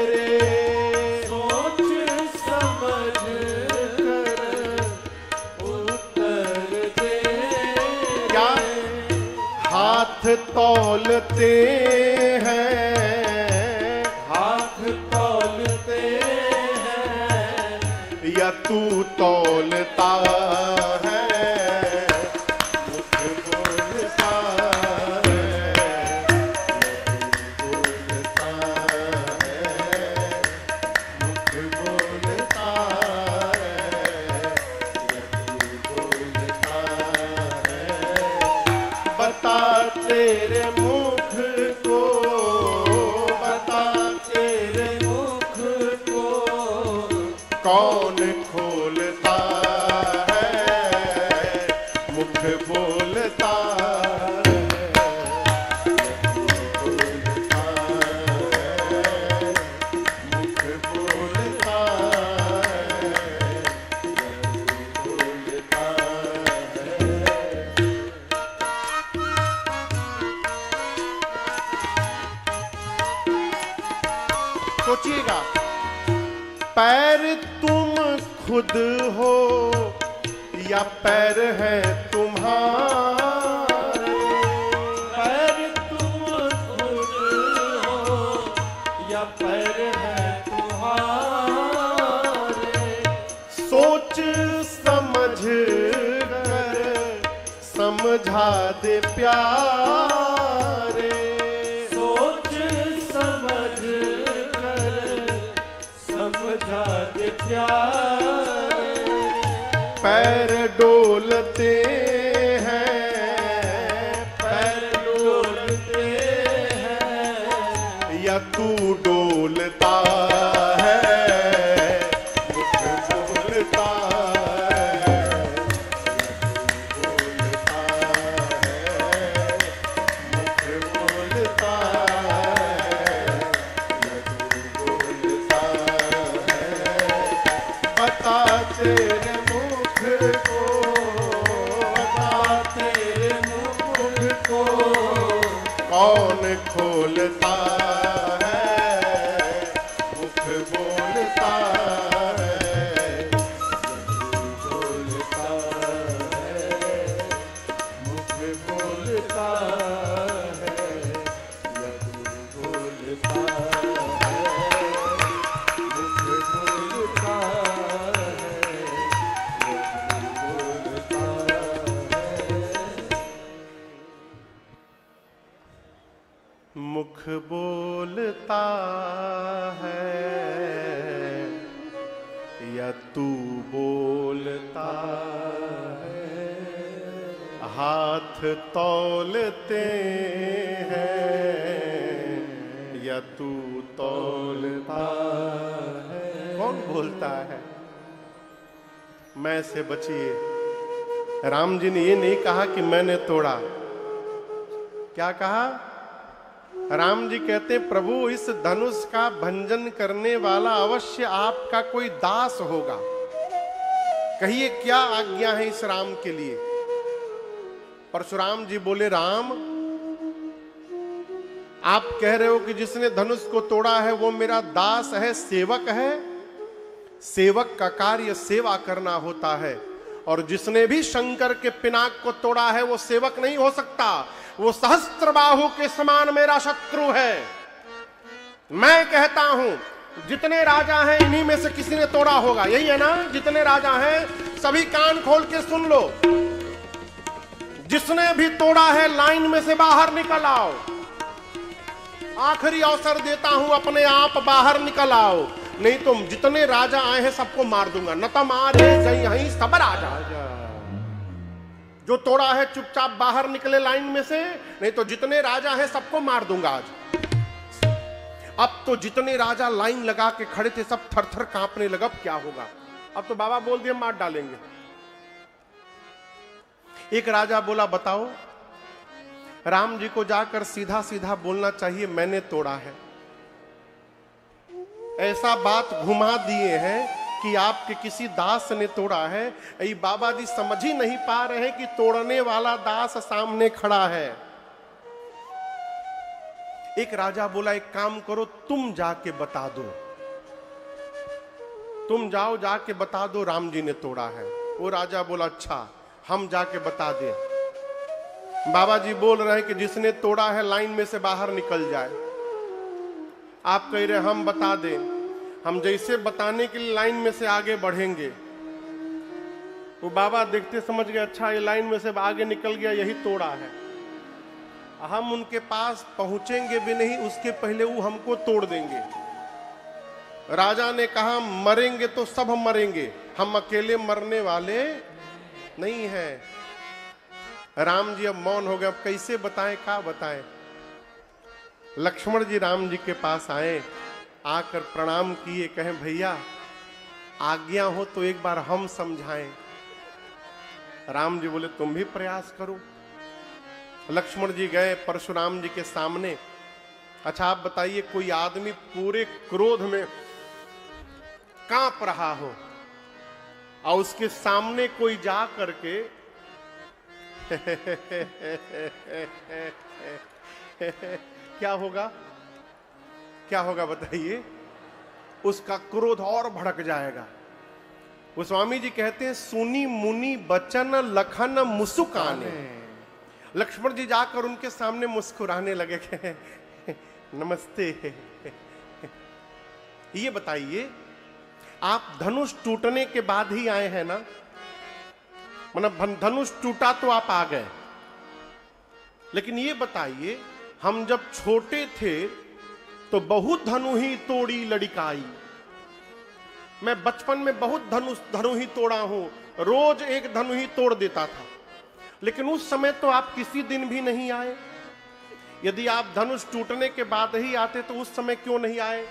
रे। सोच समझ कर उत्तर दे। क्या हाथ तौलते हैं, हाथ तौलते हैं या तू तौलता है मुख बोलता है मुख बोलता है। बता तेरे मुख को, बता तेरे मुख को कौन खोलता है मुख बोलता है बोलता है मुख बोलता है बोलता है। सोचिएगा, पैर तुम खुद हो या पैर है तुम्हारे? पैर तुम खुद हो या पैर है तुम्हारे, सोच समझ कर समझा दे प्यारे। सोच समझ कर समझा दे प्यारे। पैर डोलते हैं, पैर डोलते हैं या तू डोलता है मुख बोलता है बोलता है मुख बोलता है बता तेरे मुख को, बता तेरे मुख को कौन खोलता है मुख बोलता है बोलता है मुख बोलता है या तू बोलता है? मुख बोलता है या तू बोलता है, हाथ तौलते हैं या तू तौलता है। कौन बोलता है? मैं से बचिए। राम जी ने ये नहीं कहा कि मैंने तोड़ा। क्या कहा? राम जी कहते, प्रभु इस धनुष का भंजन करने वाला अवश्य आपका कोई दास होगा। कहिए क्या आज्ञा है इस राम के लिए? परशुराम जी बोले, राम आप कह रहे हो कि जिसने धनुष को तोड़ा है वो मेरा दास है, सेवक है। सेवक का कार्य सेवा करना होता है, और जिसने भी शंकर के पिनाक को तोड़ा है वो सेवक नहीं हो सकता, वो सहस्त्रबाहु के समान मेरा शत्रु है। मैं कहता हूं जितने राजा हैं इन्हीं में से किसी ने तोड़ा होगा। यही है ना? जितने राजा हैं सभी कान खोल के सुन लो। जिसने भी तोड़ा है लाइन में से बाहर निकल आओ। आखिरी अवसर देता हूं, अपने आप बाहर निकल आओ, नहीं तो जितने राजा आए हैं सबको मार दूंगा। न तो मारे यहीं सब राजा। जो तोड़ा है चुपचाप बाहर निकले लाइन में से, नहीं तो जितने राजा हैं सबको मार दूंगा आज। अब तो जितने राजा लाइन लगा के खड़े थे सब थर थर कांपने लगा। क्या होगा? अब तो बाबा बोल दिए मार डालेंगे। एक राजा बोला, बताओ। राम जी को जाकर सीधा सीधा बोलना चाहिए, मैंने तोड़ा है। ऐसा बात घुमा दिए हैं कि आपके किसी दास ने तोड़ा है। ये बाबा जी समझ ही नहीं पा रहे हैं कि तोड़ने वाला दास सामने खड़ा है। एक राजा बोला, एक काम करो, तुम जाके बता दो। तुम जाओ, जाके बता दो राम जी ने तोड़ा है। वो राजा बोला, अच्छा हम जाके बता दें। बाबा जी बोल रहे हैं कि जिसने तोड़ा है लाइन में से बाहर निकल जाए। आप कह रहे हम बता दें। हम जैसे बताने के लिए लाइन में से आगे बढ़ेंगे, वो बाबा देखते समझ गए, अच्छा ये लाइन में से आगे निकल गया, यही तोड़ा है। हम उनके पास पहुंचेंगे भी नहीं, उसके पहले वो हमको तोड़ देंगे। राजा ने कहा, मरेंगे तो सब मरेंगे, हम अकेले मरने वाले नहीं हैं। राम जी अब मौन हो गए। अब कैसे बताएं, क्या बताएं? लक्ष्मण जी राम जी के पास आए, आकर प्रणाम किए, कहें भैया आज्ञा हो तो एक बार हम समझाएं। राम जी बोले, तुम भी प्रयास करो। लक्ष्मण जी गए परशुराम जी के सामने। अच्छा आप बताइए, कोई आदमी पूरे क्रोध में कांप रहा हो और उसके सामने कोई जा करके क्या होगा? क्या होगा बताइए? उसका क्रोध और भड़क जाएगा। वो स्वामी जी कहते हैं, सुनी मुनि बचन लखन मुस्कुराने। लक्ष्मण जी जाकर उनके सामने मुस्कुराने लगे। नमस्ते। ये बताइए, आप धनुष टूटने के बाद ही आए हैं ना? मतलब धनुष टूटा तो आप आ गए, लेकिन ये बताइए, हम जब छोटे थे तो बहुत धनु ही तोड़ी लड़िकाई। मैं बचपन में बहुत धनु ही तोड़ा हूं, रोज एक धनु ही तोड़ देता था। लेकिन उस समय तो आप किसी दिन भी नहीं आए। यदि आप धनुष टूटने के बाद ही आते तो उस समय क्यों नहीं आए?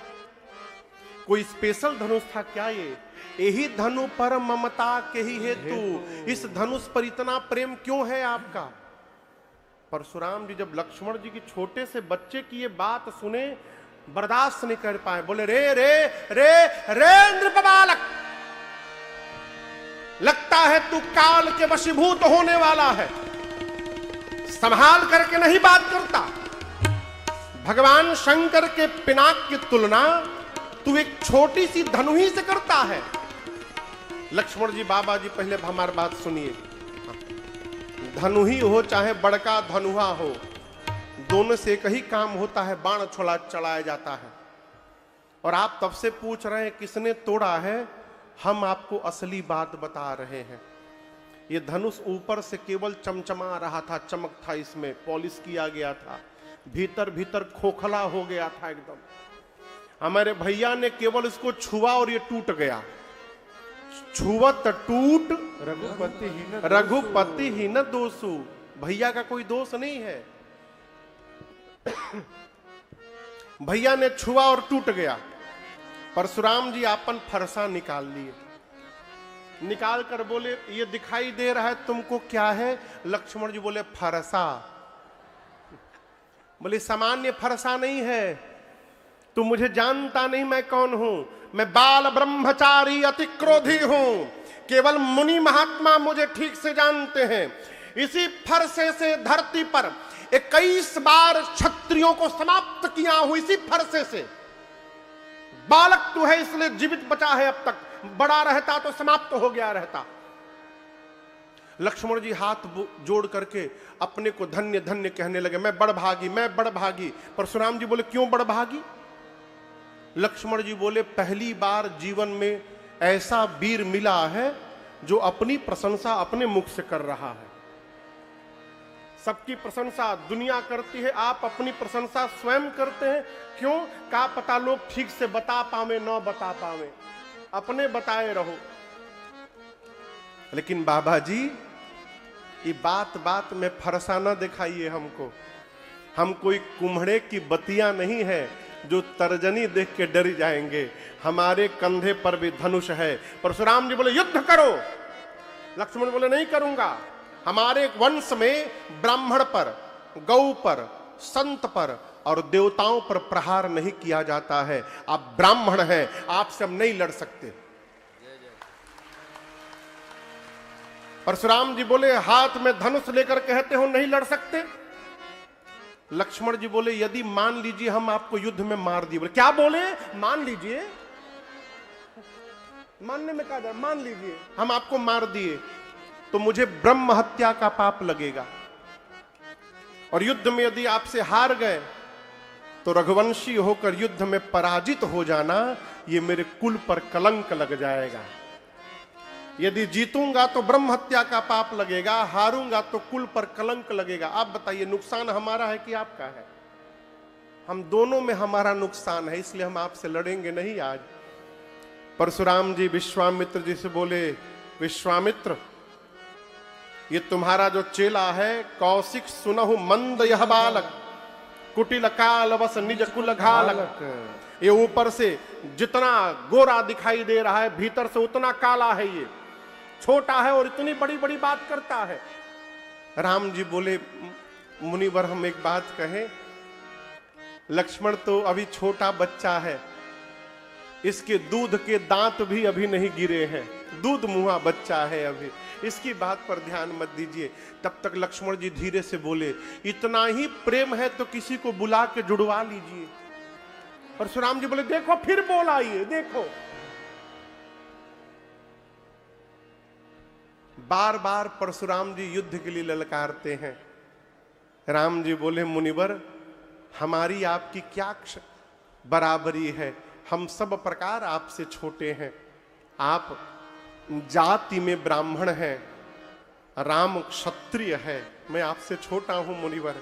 कोई स्पेशल धनुष था क्या ये? यही धनु पर ममता के ही हेतु, इस धनुष पर इतना प्रेम क्यों है आपका? परशुराम जी जब लक्ष्मण जी की छोटे से बच्चे की ये बात सुने, बर्दाश्त नहीं कर पाए। बोले, रे रे रे रे नृपबालक, लगता है तू काल के वशीभूत होने वाला है, संभाल करके नहीं बात करता। भगवान शंकर के पिनाक की तुलना तू एक छोटी सी धनु ही से करता है। लक्ष्मण जी, बाबा जी पहले हमारी बात सुनिए। धनु ही हो चाहे बड़का धनुहा हो, दोनों से एक ही काम होता है, बाण छोड़ा चलाया जाता है। और आप तब से पूछ रहे हैं किसने तोड़ा है। हम आपको असली बात बता रहे हैं। ये धनुष ऊपर से केवल चमचमा रहा था, चमक था, इसमें पॉलिश किया गया था, भीतर भीतर खोखला हो गया था एकदम। हमारे भैया ने केवल इसको छुआ और ये टूट गया। छुवत टूट रघुपति ही न दोषु। भैया का कोई दोष नहीं है। भैया ने छुआ और टूट गया। परशुराम जी आपन फरसा निकाल लिए, निकाल कर बोले ये दिखाई दे रहा है तुमको क्या है? लक्ष्मण जी बोले फरसा। बोले सामान्य फरसा नहीं है, तू मुझे जानता नहीं मैं कौन हूं। मैं बाल ब्रह्मचारी अति क्रोधी हूं, केवल मुनि महात्मा मुझे ठीक से जानते हैं। इसी फरसे से धरती पर 21 बार क्षत्रियों को समाप्त किया हूं, इसी फरसे से। बालक तू है इसलिए जीवित बचा है अब तक, बड़ा रहता तो समाप्त हो गया रहता। लक्ष्मण जी हाथ जोड़ करके अपने को धन्य धन्य कहने लगे, मैं बड़भागी, मैं बड़भागी। परशुराम जी बोले क्यों बड़भागी? लक्ष्मण जी बोले पहली बार जीवन में ऐसा वीर मिला है जो अपनी प्रशंसा अपने मुख से कर रहा है। सबकी प्रशंसा दुनिया करती है, आप अपनी प्रशंसा स्वयं करते हैं। क्यों? क्या पता लोग ठीक से बता पावे न बता पावे, अपने बताए रहो। लेकिन बाबा जी ये बात बात में फरसा न दिखाइए हमको। हम कोई कुम्हड़े की बतियां नहीं है जो तर्जनी देख के डर जाएंगे। हमारे कंधे पर भी धनुष है। परशुराम जी बोले युद्ध करो। लक्ष्मण बोले नहीं करूंगा। हमारे वंश में ब्राह्मण पर, गौ पर, संत पर और देवताओं पर प्रहार नहीं किया जाता है। आप ब्राह्मण हैं, आपसे हम नहीं लड़ सकते। परशुराम जी बोले हाथ में धनुष लेकर कहते हो नहीं लड़ सकते। लक्ष्मण जी बोले यदि मान लीजिए हम आपको युद्ध में मार दिए। बोले क्या बोले? मान लीजिए। मानने में क्या? मान लीजिए हम आपको मार दिए तो मुझे ब्रह्म हत्या का पाप लगेगा, और युद्ध में यदि आपसे हार गए तो रघुवंशी होकर युद्ध में पराजित हो जाना ये मेरे कुल पर कलंक लग जाएगा। यदि जीतूंगा तो ब्रह्म हत्या का पाप लगेगा, हारूंगा तो कुल पर कलंक लगेगा। आप बताइए नुकसान हमारा है कि आपका है? हम दोनों में हमारा नुकसान है, इसलिए हम आपसे लड़ेंगे नहीं आज। परशुराम जी विश्वामित्र जी से बोले विश्वामित्र ये तुम्हारा जो चेला है कौशिक सुनहु मंद यह बालक, कुटिल काल बस निज कुल घालक। ये ऊपर से जितना गोरा दिखाई दे रहा है भीतर से उतना काला है। ये छोटा है और इतनी बड़ी बड़ी बात करता है। राम जी बोले मुनिवर हम एक बात कहें, लक्ष्मण तो अभी छोटा बच्चा है, इसके दूध के दांत भी अभी नहीं गिरे हैं, दूध मुहा बच्चा है अभी, इसकी बात पर ध्यान मत दीजिए। तब तक लक्ष्मण जी धीरे से बोले इतना ही प्रेम है तो किसी को बुला के जुड़वा लीजिए। परशुराम जी बोले देखो फिर बोल आइए, देखो। बार बार परशुराम जी युद्ध के लिए ललकारते हैं। राम जी बोले मुनिवर हमारी आपकी क्या बराबरी है, हम सब प्रकार आपसे छोटे हैं। आप जाति में ब्राह्मण हैं, राम क्षत्रिय है, मैं आपसे छोटा हूं मुनिवर।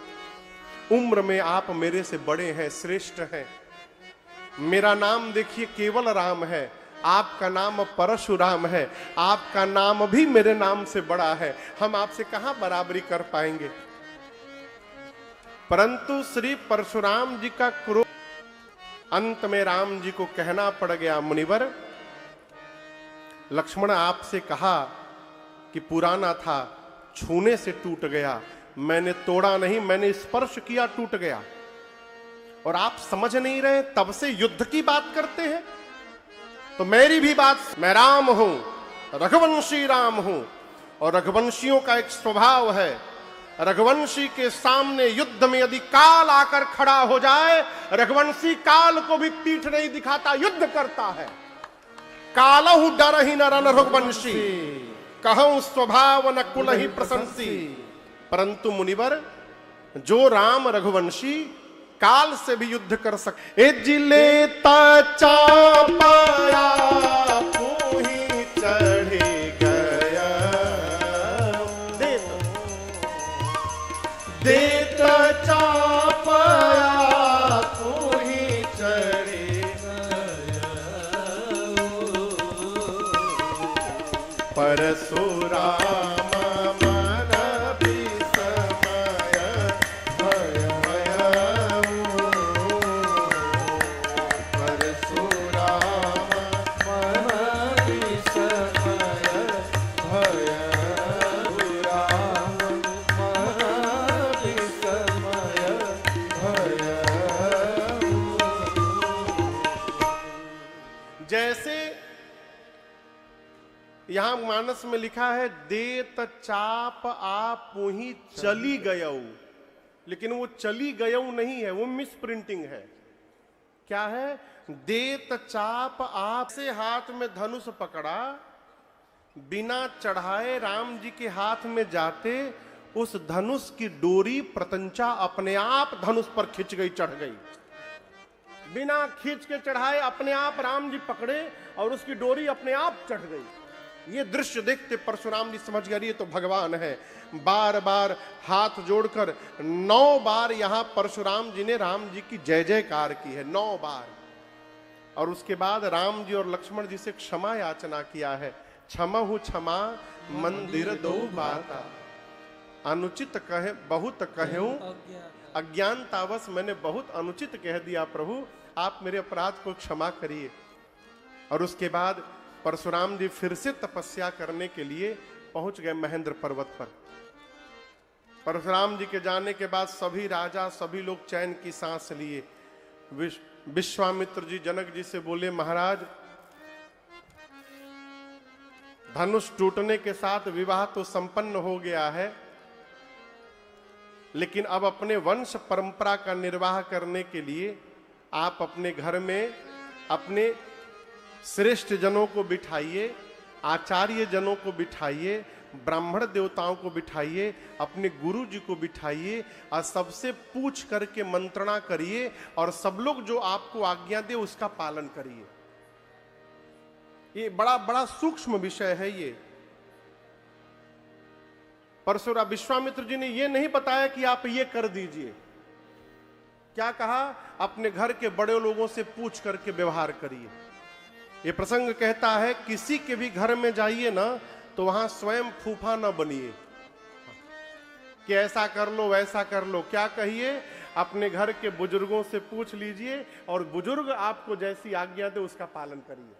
उम्र में आप मेरे से बड़े हैं, श्रेष्ठ हैं। मेरा नाम देखिए केवल राम है, आपका नाम परशुराम है, आपका नाम भी मेरे नाम से बड़ा है। हम आपसे कहां बराबरी कर पाएंगे? परंतु श्री परशुराम जी का क्रोध, अंत में राम जी को कहना पड़ गया मुनिवर लक्ष्मण आपसे कहा कि पुराना था, छूने से टूट गया, मैंने तोड़ा नहीं, मैंने स्पर्श किया टूट गया। और आप समझ नहीं रहे, तब से युद्ध की बात करते हैं। तो मेरी भी बात, मैं राम हूं, रघुवंशी राम हूं, और रघुवंशियों का एक स्वभाव है, रघुवंशी के सामने युद्ध में यदि काल आकर खड़ा हो जाए, रघुवंशी काल को भी पीठ नहीं दिखाता, युद्ध करता है। कालहु डर ही न रन रघुवंशी, कहूं स्वभाव न कुल ही प्रशंसी। परंतु मुनिवर जो राम रघुवंशी काल से भी युद्ध कर सकते, जिले चापाया ही चढ़े गया, देत चापा यहां मानस में लिखा है देत चाप आप पुही चली गयऊ, लेकिन वो चली गयऊ नहीं है, वो मिस प्रिंटिंग है। क्या है? देत चाप आप से हाथ में धनुष पकड़ा, बिना चढ़ाए राम जी के हाथ में जाते उस धनुष की डोरी प्रतंचा अपने आप धनुष पर खिंच गई, चढ़ गई। बिना खींच के चढ़ाए अपने आप राम जी पकड़े और उसकी डोरी अपने आप चढ़ गई। ये दृश्य देखते परशुराम जी समझ गए ये तो भगवान है। बार बार हाथ जोड़कर 9 बार यहां परशुराम जी ने राम जी की जय जयकार की है, 9 बार। और उसके बाद राम जी और लक्ष्मण जी से क्षमा याचना किया है। क्षमहु क्षमा मंदिर दो बाता, अनुचित कहे बहुत कहूं, अज्ञानतावश मैंने बहुत अनुचित कह दिया, प्रभु आप मेरे अपराध को क्षमा करिए। और उसके बाद परशुराम जी फिर से तपस्या करने के लिए पहुंच गए महेंद्र पर्वत पर। परशुराम जी के जाने के बाद सभी राजा, सभी लोग चैन की सांस लिए। विश्वामित्र जी जनक जी से बोले, महाराज धनुष टूटने के साथ विवाह तो संपन्न हो गया है, लेकिन अब अपने वंश परंपरा का निर्वाह करने के लिए आप अपने घर में अपने श्रेष्ठ जनों को बिठाइए, आचार्य जनों को बिठाइए, ब्राह्मण देवताओं को बिठाइए, अपने गुरु जी को बिठाइए और सबसे पूछ करके मंत्रणा करिए और सब लोग जो आपको आज्ञा दे उसका पालन करिए। ये बड़ा बड़ा सूक्ष्म विषय है ये। परशुराम विश्वामित्र जी ने ये नहीं बताया कि आप ये कर दीजिए। क्या कहा? अपने घर के बड़े लोगों से पूछ करके व्यवहार करिए। ये प्रसंग कहता है किसी के भी घर में जाइए ना तो वहां स्वयं फूफा ना बनिए कि ऐसा कर लो वैसा कर लो। क्या कहिए? अपने घर के बुजुर्गों से पूछ लीजिए और बुजुर्ग आपको जैसी आज्ञा दे उसका पालन करिए।